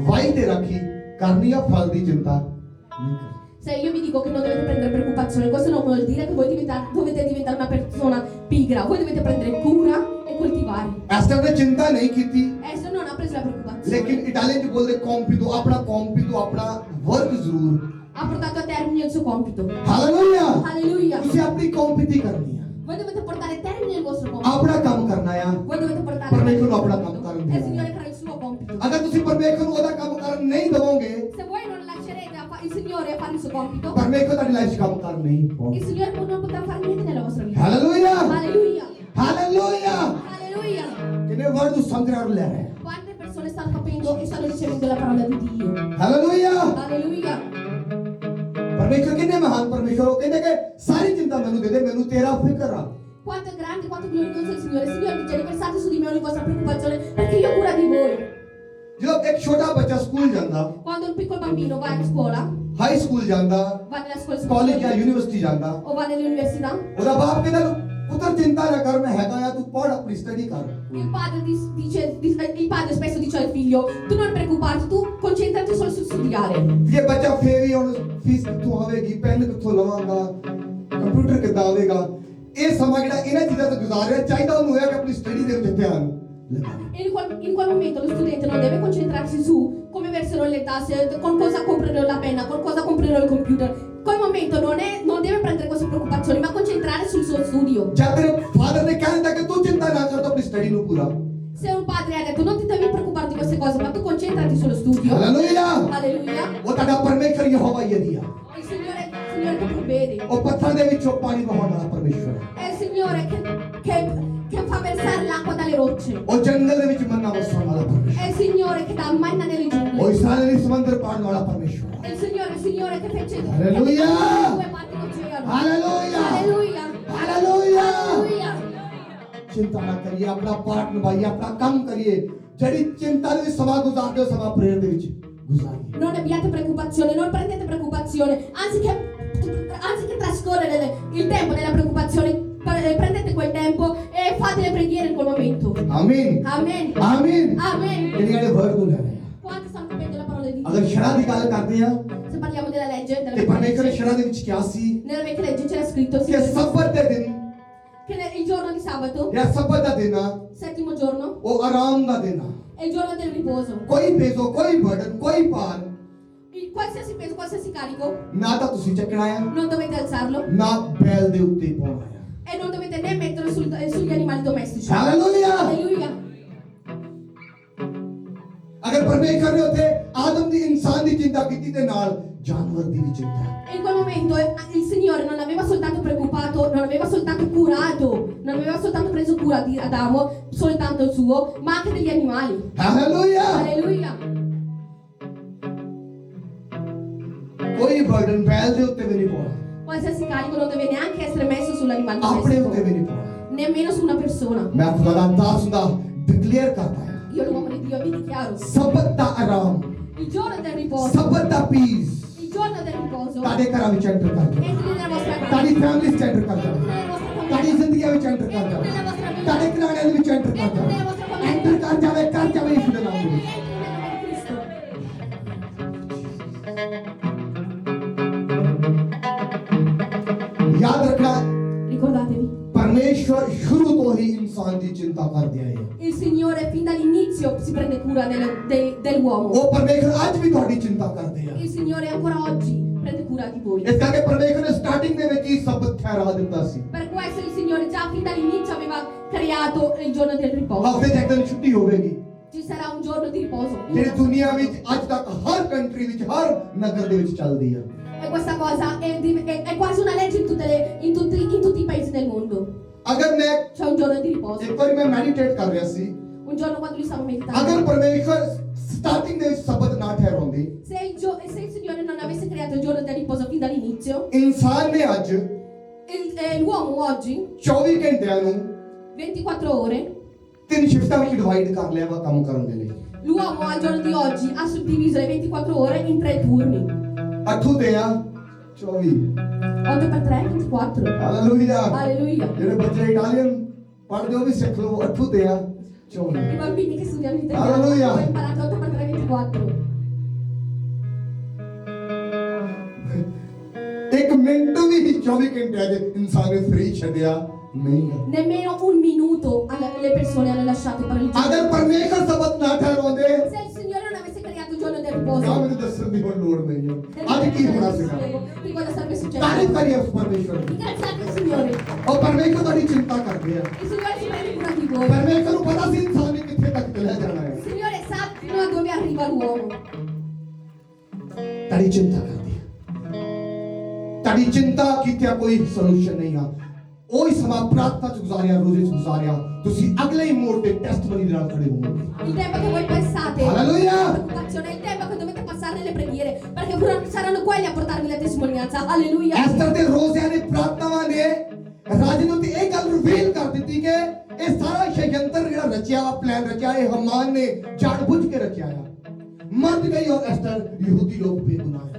S1: वाई ते रखी करनी है, फल दी चिंता नहीं करनी।
S3: Se io vi dico che non dovete prendere preoccupazione, questo non vuol dire che voi dovete diventare una persona pigra. Voi dovete prendere cura e coltivare.
S1: Esther ने चिंता नहीं की थी,
S3: Esther non ha preso la preoccupazione.
S1: लेकिन इटालियन च बोलते कॉम्पिटो अपना वर्क जरूर।
S3: Ha portato a termine il suo compito.
S1: Hallelujah.
S3: Alleluia!
S1: तुसी अपनी कॉम्पिटी करनी है,
S3: Voi dovete portare a termine il vostro compito.
S1: अपना काम करना है।
S3: Voi dovete portare
S1: परमेश्वर
S3: a
S1: अपना
S3: termine
S1: काम
S3: il
S1: करन
S3: compito. E il
S1: देना
S3: Signore
S1: है।
S3: farà il suo compito.
S1: अगर तुसी परमेश्वर ਨੂੰ ਉਹਦਾ ਕੰਮ ਕਰਨ ਨਹੀਂ ਦਵੋਗੇ,
S3: Se voi non lascerete il Signore a fare il suo compito,
S1: परमेश्वर ਤੁਹਾਡੀ ਲਾਈਫ 'ਚ ਕੰਮ ਕਰਨ ਨਹੀਂ
S3: il
S1: ਪਾਉਂਦਾ।
S3: Signore non potrà fare niente nella vostra vita.
S1: Hallelujah.
S3: Alleluia!
S1: Hallelujah.
S3: Alleluia!
S1: कितने वर्ड तू समझ रहा और ले रहे हैं।
S3: Quante persone stanno capendo e stanno ricevendo la parola di Dio?
S1: Hallelujah.
S3: Alleluia!
S1: परमेश्वर कितने महान परमेश्वर हो, कहते कि सारी चिंता मैनू दे दे, मैनू तेरा फिक्र आ।
S3: Quanto è grande, quanto glorioso è il Signore. Il Signore dice: riversate su di me ogni vostra preoccupazione, perché io ho cura di voi.
S1: जब एक छोटा बच्चा स्कूल जाता,
S3: Quando un piccolo bambino va in scuola,
S1: high school जाता,
S3: va nella scuola
S1: कॉलेज या
S3: superiore
S1: university जाता,
S3: o va nell'università,
S1: ਉਹਦਾ ਬਾਪ ਕਹਿੰਦਾ ਪੁੱਤਰ चिंता ना कर, मैं हैगा या तू पढ़ अपनी स्टडी कर।
S3: il padre spesso dice al figlio: tu non preoccuparti, tu concentrati solo sul studiare.
S1: ये बच्चा फिर ही ਹੁਣ फीस किੱਥੋਂ ਆਵੇਗੀ, ਪੈਨ ਕਿੱਥੋਂ ਲਵਾਂਗਾ, ਕੰਪਿਊਟਰ ਕਿੱਦਾਂ ਆਵੇਗਾ। ਇਹ ਸਮਾਂ ਜਿਹੜਾ ਇਹਨਾਂ ਚੀਜ਼ਾਂ ਤੋਂ ਗੁਜ਼ਾਰ ਰਿਹਾ, ਚਾਹੀਦਾ ਉਹਨੂੰ ਹੋਇਆ ਕਿ ਆਪਣੀ ਸਟੱਡੀ ਦੇ ਵਿੱਚ ਧਿਆਨ लगावे।
S3: In quel momento lo studente non deve concentrarsi su come verserò le tasse, con cosa comprerò la penna, con cosa comprerò il computer. Quel momento non deve prendere queste preoccupazioni, ma concentrare sul suo studio.
S1: जब तेरे फादर ने कहा था कि तू चिंता ना कर, तो अपनी स्टडी ਨੂੰ पूरा।
S3: Se un padre ha detto: non ti devi preoccupare di queste cose, ma tu concentrati sullo studio.
S1: Hallelujah.
S3: Alleluia!
S1: ਉਹ ਤੁਹਾਡਾ ਪਰਮੇਸ਼ਰ ਯਹੋਵਾ ਯਰੀਆ,
S3: Il Signore che provvede.
S1: ਉਹ ਪੱਥਰਾਂ ਦੇ ਵਿੱਚੋਂ ਪਾਣੀ ਵਹਾਉਣ ਵਾਲਾ ਪਰਮੇਸ਼ਰ ਹੈ।
S3: È il Signore che fa versare l'acqua dalle rocce.
S1: ਉਹ ਜੰਗਲ ਦੇ ਵਿੱਚ ਮੰਨਾ ਵਰਸਾਉਣ ਵਾਲਾ ਪਰਮੇਸ਼ਰ
S3: È il Signore che dà manna nelle
S1: ਹੈ। ਉਹ
S3: giungle.
S1: ਇਸਰਾਇਲ ਲਈ ਸਮੁੰਦਰ ਪਾੜਨ ਵਾਲਾ ਪਰਮੇਸ਼ਰ ਹੈ।
S3: È il Signore che fece
S1: Alleluia!
S3: due parti d'oceano.
S1: Hallelujah.
S3: Alleluia!
S1: Hallelujah.
S3: Alleluia!
S1: चिंता ना करिए, अपना पार्ट निभाइए, अपना काम करिए। ਜਿਹੜੀ चिंता ਦੇ ਵਿੱਚ ਸਮਾਂ ਗੁਜ਼ਾਰਦੇ ਹੋ, ਸਮਾਂ ਪ੍ਰੇਰ ਦੇ ਵਿੱਚ ਗੁਜ਼ਾਰੀਏ।
S3: Non abbiate preoccupazione, non prendete preoccupazione, anziché trascorrere il tempo nella preoccupazione, prendete quel tempo e fate le preghiere in quel momento.
S1: आमीन।
S3: Amen.
S1: आमीन।
S3: Amen.
S1: ਜਿਹੜੀਆਂ ਨੇ ਵਰਡ ਨੂੰ ਲੈ ਰਹੇ ਆ।
S3: Quanti stanno capendo la parola di
S1: ਅਗਰ
S3: Dio?
S1: ਸ਼ਰਾਂ ਦੀ ਗੱਲ ਕਰਦੇ ਆ,
S3: Se parliamo della legge,
S1: ਤੇ
S3: della
S1: ਪਰਮੇਸ਼ਰ ਨੇ
S3: legge,
S1: ਸ਼ਰਾਂ ਦੇ ਵਿੱਚ ਕਿਹਾ ਸੀ
S3: nella vecchia legge c'era scritto
S1: ਕਿ
S3: Signore,
S1: ਸਬਤ ਦੇ ਦਿਨ
S3: che il giorno di sabato,
S1: ਜਾਂ ਸਬਤ ਦਾ ਦਿਨ ਆ,
S3: settimo giorno,
S1: ਉਹ ਆਰਾਮ ਦਾ ਦਿਨ ਆ।
S3: è il giorno del riposo.
S1: ਕੋਈ peso, ਕੋਈ burden, ਕੋਈ ਭਾਰ
S3: Qualsiasi peso, qualsiasi carico,
S1: ਨਾ ਤਾਂ ਤੁਸੀਂ ਚੱਕਣਾ ਆ,
S3: non dovete alzarlo
S1: ਨਾ ਬੈਲ ਦੇ ਉੱਤੇ ਪਾਉਣਾ ਆ।
S3: e non dovete né metterlo sugli animali domestici.
S1: Hallelujah.
S3: Alleluia!
S1: अगर परमेश्वर ने उत्थे आदम दी इंसान दी चिंता कीती ते नाल जानवर दी भी चिंता।
S3: In quel momento il Signore non aveva soltanto preoccupato, non aveva soltanto curato, non aveva soltanto preso cura di Adamo, soltanto il suo, ma anche degli animali.
S1: Hallelujah.
S3: Alleluia.
S1: कोई बर्डन बैल दे उत्ते भी नहीं पाना,
S3: Qualsiasi carico non deve neanche essere messo sull'animale
S1: अपने उत्ते भी
S3: domestico,
S1: नहीं पाना।
S3: nemmeno su una persona.
S1: मैं खुदा दा दास हुंदा डिक्लेयर करता है,
S3: Io l'uomo di Dio vi dichiaro,
S1: सबत दा आराम,
S3: il giorno del riposo,
S1: सबत दा पीस
S3: il giorno del riposo,
S1: ताडे घरां विच एंटर कर जाए,
S3: entri nella vostra
S1: ताडी
S3: casa,
S1: फैमिली विच एंटर कर
S3: entri
S1: जाए,
S3: nella vostra
S1: ताडी
S3: famiglia,
S1: जिंदगी विच एंटर कर
S3: entri
S1: जाए,
S3: nella vostra vita,
S1: ताडे घराने दे विच एंटर कर
S3: entri nella
S1: जाए,
S3: vostra famiglia,
S1: एंटर कर जावे यीशु दे नाम दे विच।
S3: entri nel nome di Cristo.
S1: याद रखना,
S3: Ricordatevi,
S1: परमेश्वर शुरू तो ही इंसान की चिंता कर दिया है।
S3: il Signore fin dall'inizio si prende cura dell'uomo.
S1: वो परमेश्वर आज भी थोड़ी चिंता करते हैं।
S3: Il Signore ancora oggi prende cura di voi.
S1: इस करके परमेश्वर ने स्टार्टिंग दे विच ही सबत ठहरा दिता सी।
S3: Per questo il Signore già fin dall'inizio aveva creato il giorno del riposo.
S1: हफ्ते च एक दिन छुट्टी होगी,
S3: Ci sarà un giorno di riposo.
S1: जेड़ी दुनिया विच आज तक हर कंट्री विच हर नगर दे विच चलदी है।
S3: E questa cosa è quasi una legge in tutti i paesi del mondo.
S1: अगर मैं
S3: C'è un giorno di riposo.
S1: एक बार मैं मेडिटेट कर रहा सी,
S3: Un giorno quando lui stava meditando.
S1: अगर परमेश्वर स्टार्टिंग दे विच सबत ना ठहराउंदी,
S3: Se il Signore non avesse creato il giorno del riposo fin dall'inizio,
S1: इंसान ने आज
S3: l'uomo oggi,
S1: 24 घंटिਆਂ ਨੂੰ
S3: 24 ore,
S1: तीन शिफ्टां विच डिवाइड कर लिया वा काम करन दे लई।
S3: l'uomo al giorno di oggi ha suddiviso le 24 ore in 3 turni.
S1: 8 ਤੇ ਆ 24।
S3: 8 per 3, 24.
S1: हालेलुया।
S3: Alleluia.
S1: ਜਿਹੜੇ ਬੱਚੇ ਇਟਾਲੀਅਨ ਪੜ੍ਹਦੇ ਹੋ ਵੀ ਸਿੱਖ ਲਓ 8 ਤੇ ਆ 24।
S3: I bambini che studiano l'italiano
S1: Alleluia.
S3: hanno imparato 8 per 3, 24.
S1: ਇੱਕ ਮਿੰਟ ਵੀ 24 ਘੰਟਿਆਂ 'ਚ ਇਨਸਾਨ ਨੇ ਫ੍ਰੀ ਛੱਡਿਆ ਨਹੀਂ ਹੈ।
S3: Nemmeno un minuto le persone hanno lasciato per il
S1: ਅਗਰ
S3: giorno.
S1: ਪਰਮੇਸ਼ਰ ਸਬਤ ਨਾ ਠਹਿਰਾਉਂਦੇ
S3: Se il Signore non avesse creato il giorno del
S1: ਤਾਂ
S3: riposo,
S1: ਮੈਨੂੰ ਦੱਸਣ ਦੀ ਕੋਈ ਲੋੜ ਨਹੀਂ ਹੈ। ਅੱਜ ਕੀ ਹੋਣਾ ਸੀਗਾ?
S3: che cosa sarebbe successo?
S1: ਤਾਰੀਫ ਕਰੀਏ ਉਸ ਪਰਮੇਸ਼ਰ ਦੀ।
S3: Ringraziate il Signore.
S1: ਉਹ ਪਰਮੇਸ਼ਰ ਤੁਹਾਡੀ ਚਿੰਤਾ ਕਰਦੇ ਆ।
S3: Il Signore si prende cura di voi.
S1: ਪਰਮੇਸ਼ਰ ਨੂੰ ਪਤਾ ਸੀ ਇਨਸਾਨ ਨੇ ਕਿੱਥੇ ਤੱਕ ਚਲਾ ਜਾਣਾ ਹੈ।
S3: Il Signore sa fino a dove arriva l'uomo.
S1: ਤੁਹਾਡੀ ਚਿੰਤਾ ਕਰਦੀ ਹੈ। ਤੁਹਾਡੀ ਚਿੰਤਾ ਕੀਤਿਆਂ ਕੋਈ ਸੋਲੂਸ਼ਨ ਨਹੀਂ ਆ। ਉਹੀ ਸਮਾਂ ਪ੍ਰਾਰਥਨਾ ਚ ਗੁਜ਼ਾਰਿਆ, ਰੋਜ਼ੇ ਚ ਗੁਜ਼ਾਰਿਆ, ਤੁਸੀਂ ਅਗਲੇ ਹੀ ਮੋੜ ਤੇ ਟੈਸਟਮਨੀ ਦੇ ਨਾਲ ਖੜੇ ਹੋਵੋਗੇ।
S3: Il tempo che voi pensate,
S1: Alleluia.
S3: la preoccupazione, il tempo che dovete passare nelle preghiere, perché saranno quelli a portarvi la testimonianza. Alleluia.
S1: Aster ਦੇ ਰੋਜ਼ਿਆਂ ਨੇ ਪ੍ਰਾਰਥਨਾਵਾਂ ਨੇ ਰਾਜੇ ਨੂੰ ਤੇ ਇਹ ਗੱਲ ਰਿਵੀਲ ਕਰ ਦਿੱਤੀ ਕਿ ਇਹ ਸਾਰਾ ਸ਼ੈਤਾਨ ਜਿਹੜਾ ਰਚਿਆ ਵਾ, ਪਲਾਨ ਰਚਿਆ, ਇਹ ਹਮਾਨ ਨੇ ਜਾਣਬੁੱਝ ਕੇ ਰਚਿਆ ਆ। ਮੰਨ ਗਈ ਔਰ ਐਸਟਰ ਯਹੂਦੀ ਲੋਕ ਬੇਗੁਨਾਹ ਆ।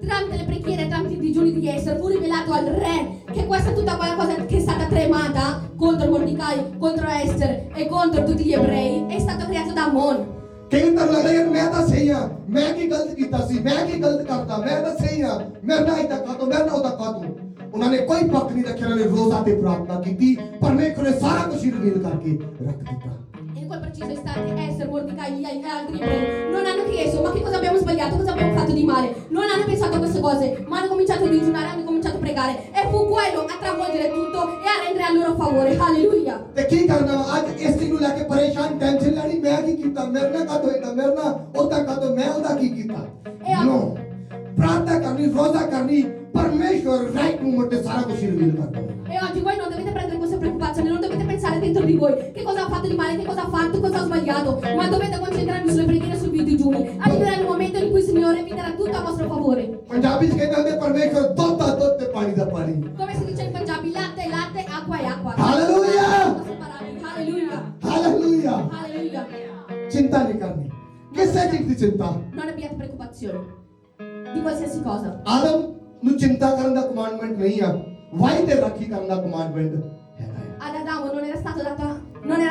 S3: Tramite le preghiere, tramite i digiuni di Esther, fu rivelato al re che questa è tutta quella cosa che è stata tremata contro Mordecai, contro Esther e contro tutti gli ebrei, è stato creato da Amon.
S1: ਕਈ ਤਾਂ ਲੱਗਦਾ ਯਾਰ ਮੈਂ ਤਾਂ ਸਹੀ ਆ, ਮੈਂ ਕੀ ਗਲਤ ਕੀਤਾ ਸੀ, ਮੈਂ ਕੀ ਗਲਤ ਕਰਦਾ, ਮੈਂ ਤਾਂ ਸਹੀ ਆ, ਮੈਂ ਨਾ ਇਦਾਂ ਕਾਤੋਂ, ਮੈਂ ਨਾ ਉਹਦਾ ਕਾਤੋਂ। ਉਹਨਾਂ ਨੇ ਕੋਈ ਪੱਖ ਨਹੀਂ ਰੱਖਿਆ, ਉਹਨਾਂ ਨੇ ਰੋਜ਼ਾ ਤੇ ਪ੍ਰਾਰਥਨਾ ਕੀਤੀ, ਪਰਮੇਸ਼ਰ ਨੇ ਸਾਰਾ ਕੁਝ ਰਿਵੀਲ ਕਰਕੇ ਰੱਖ ਦਿੱਤਾ।
S3: In quel preciso istante Esther, Mordecai e gli altri ebrei non hanno chiesto ma che cosa abbiamo sbagliato, cosa abbiamo fatto di male. Non hanno pensato a queste cose, ma hanno cominciato a digiunare, hanno cominciato a pregare. E fu quello a travolgere tutto e a rendere a loro favore. Alleluia.
S1: ਤੇ ਕੀ ਕਰਨਾ ਵਾ? ਅੱਜ ਇਸ ਚੀਜ਼ ਨੂੰ ਲੈ ਕੇ ਪਰੇਸ਼ਾਨ, ਟੈਨਸ਼ਨ ਲੈਣੀ, ਮੈਂ ਕੀ ਕੀਤਾ, ਮੇਰੇ ਨਾਲ ਕਾਤੋਂ ਹੋਇਆ, ਮੇਰੇ ਨਾਲ ਉਹਦਾ ਕਾਤੋਂ, ਮੈਂ ਉਹਦਾ ਕੀ ਕੀਤਾ। ਨੋ, ਪ੍ਰਾਰਥਨਾ ਕਰਨੀ, ਰੋਜ਼ਾ ਕਰਨੀ, ਪਰਮੇਸ਼ਰ ਰਾਈਟ ਮੂਮੈਂਟ ਤੇ ਸਾਰਾ ਕੁਝ ਰਿਵੀਲ ਕਰਦਾ ਹੈ।
S3: E oggi voi non dovete prendere queste preoccupazioni, non dovete pensare dentro di voi che cosa ha fatto di male, che cosa ha fatto, cosa ha sbagliato, ma dovete concentrarvi sulle preghiere e sui digiuni. Arriverà il momento in cui il Signore vi darà tutto a vostro favore.
S1: Punjabi ਚ ਕਹਿੰਦੇ ਹੁੰਦੇ ਪਰਮੇਸ਼ਰ ਦੁੱਧ ਦਾ ਦੁੱਧ ਤੇ ਪਾਣੀ ਦਾ ਪਾਣੀ।
S3: Come si dice in Punjabi, latte è latte, acqua è acqua.
S1: Alleluia.
S3: Sono separati. Alleluia.
S1: Hallelujah.
S3: Alleluia.
S1: ਚਿੰਤਾ ਨਹੀਂ ਕਰਨੀ, ਕਿਸੇ ਚੀਜ਼ ਦੀ ਚਿੰਤਾ।
S3: Non abbiate preoccupazione di qualsiasi cosa.
S1: ਆਦਮ ਨੂੰ ਚਿੰਤਾ ਕਰਨ ਦਾ ਕਮਾਂਡਮੈਂਟ ਨਹੀਂ ਆ, ਵਾਈ ਤੇ ਰਾਖੀ ਕਰਨ ਦਾ ਕਮਾਂਡਮੈਂਟ ਹੈਗਾ ਹੈ।
S3: Ad Adamo non era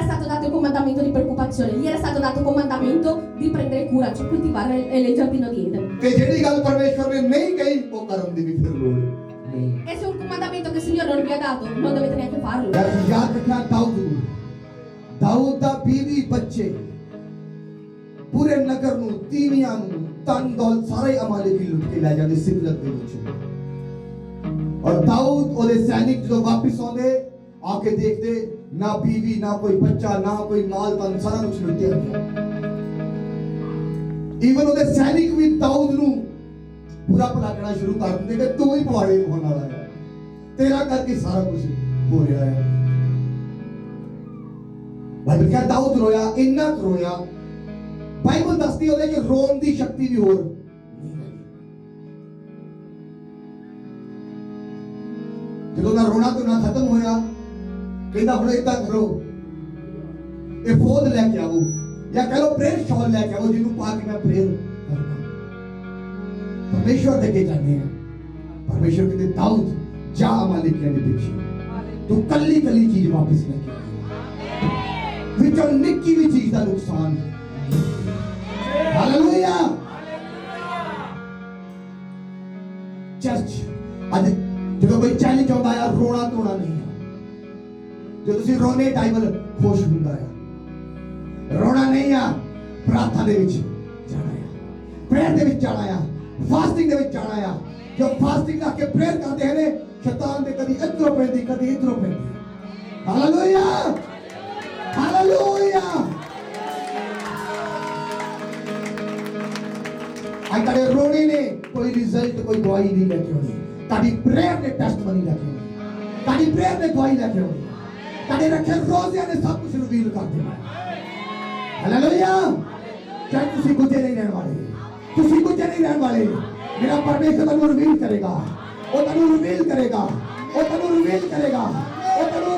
S3: stato dato il comandamento di preoccupazione, gli era stato dato il comandamento di prendere cura, cioè coltivare il giardino di Eden.
S1: ਤੇ ਜਿਹੜੀ ਗੱਲ ਪਰਮੇਸ਼ਵਰ ਨੇ ਨਹੀਂ ਕਹੀ ਉਹ ਕਰਨ ਦੀ ਵੀ ਫਿਰ ਲੋੜ ਨਹੀਂ।
S3: E se è un comandamento che il Signore non vi ha dato, non dovete neanche farlo.
S1: ਯਾਦ ਰੱਖਿਆ ਦਾਊਦ ਨੂੰ, ਦਾਊਦ ਦਾ ਬੀਵੀ ਬੱਚੇ ਪੂਰੇ ਨਗਰ ਨੂੰ, ਤੀਵੀਆਂ ਨੂੰ, ਧਨ ਦੌਲਤ ਸਾਰੇ ਅਮਾਲੇਕੀ ਲੁੱਟ ਕੇ ਲੈ ਜਾਂਦੇ ਸਿਕਲਗ ਦੇ ਵਿੱਚ। और दाऊद और सैनिक जो वापस आते आके देखते ना बीवी, ना कोई बच्चा, ना कोई माल, तन सारा कुछ लुटिया गया। ਈਵਨ ਉਹਦੇ ਸੈਨਿਕ ਵੀ ਦਾਊਦ ਨੂੰ ਬੁਰਾ ਭਲਾ ਕਹਿਣਾ ਸ਼ੁਰੂ ਕਰ ਦਿੰਦੇ ਕਿ ਤੂੰ ਹੀ ਪਵਾੜੇ ਹੋਣ ਵਾਲਾ ਹੈ, ਤੇਰਾ ਕਰਕੇ ਸਾਰਾ ਕੁਝ ਹੋ ਰਿਹਾ ਹੈ। ਬਾਈਬਲ ਕਹਿੰਦਾ ਦਾਊਦ ਰੋਇਆ, ਇੰਨਾ ਕੁ ਰੋਇਆ, ਬਾਈਬਲ ਦੱਸਦੀ ਉਹਦੇ ਕਿ ਰੋਣ ਦੀ ਸ਼ਕਤੀ ਵੀ ਹੋਰ ਨਹੀਂ ਹੈ। ਜਦੋਂ ਦਾ ਰੋਣਾ ਤੋਂ ਨਾ ਖਤਮ ਹੋਇਆ, ਕਹਿੰਦਾ ਹੁਣ ਏਦਾਂ ਕਰੋ, ਇਹ ਫੌਜ ਲੈ ਕੇ ਆਓ ਜਾਂ ਕਹ ਲੋ ਪ੍ਰੇਅਰ ਸ਼ਾਲ ਲੈ ਕੇ ਆਓ, ਜਿਹਨੂੰ ਪਾ ਕੇ ਮੈਂ ਪ੍ਰੇਅਰ ਕਰਦਾ। परमेश्वर देखे जाने हैं। परमेश्वर कहते दाऊद जा अमालेकियों के पीछे, तू कल्ली कल्ली चीज वापस लेके आ, विचों निक्की भी चीज का नुकसान। हालेलुया। चर्च आज जो कोई चैलेंज होता है, रोना धोना नहीं है। जो तुसी रोने टाइम खुश होता है, रोना नहीं है, प्रार्थना दे विच जाना है, प्रेयर दे विच जाना है, फास्टिंग ਦੇ ਵਿੱਚ ਜਾਣਾ ਆ। ਜੋ ਫਾਸਟਿੰਗ ਰੱਖ ਕੇ ਪ੍ਰੇਅਰ ਕਰਦੇ ਨੇ, ਸ਼ੈਤਾਨ ਦੇ ਕਦੀ ਇੱਧਰੋਂ ਪੈਂਦੀ ਕਦੀ ਇੱਧਰੋਂ ਪੈਂਦੀ। Hallelujah hallelujah. ਅੱਜ ਤੁਹਾਡੇ ਰੋਣੇ ਨੇ ਕੋਈ ਰਿਜ਼ਲਟ, ਕੋਈ ਗਵਾਹੀ ਨਹੀਂ ਲੈ ਕੇ ਆਉਣੀ। ਤੁਹਾਡੀ ਪ੍ਰੇਅਰ ਨੇ ਟੈਸਟਮਨੀ ਲੈ ਕੇ ਆਉਣੀ, ਤੁਹਾਡੀ ਪ੍ਰੇਅਰ ਨੇ ਗਵਾਹੀ ਲੈ ਕੇ ਆਉਣੀ। ਤੁਹਾਡੇ ਰੱਖੇ ਰੋਜ਼ਿਆਂ ਨੇ ਸਭ ਕੁਝ ਰਿਵੀਲ ਕਰ ਦੇਣਾ। ਹਾਲੇਲੂਇਆ। ਚਾਹੇ ਤੁਸੀਂ ਗੁੱਝੇ ਨਹੀਂ ਰਹਿਣ ਵਾਲੇ, ਤੁਸੀਂ ਕੁਝ ਨਹੀਂ ਰਹਿਣ ਵਾਲੇ। मेरा परमेश्वर ਤੁਹਾਨੂੰ ਰਿਵੀਲ ਕਰੇਗਾ, ਉਹ ਤੁਹਾਨੂੰ ਰਿਵੀਲ ਕਰੇਗਾ, ਉਹ ਤੁਹਾਨੂੰ ਰਿਵੀਲ ਕਰੇਗਾ, ਉਹ ਤੁਹਾਨੂੰ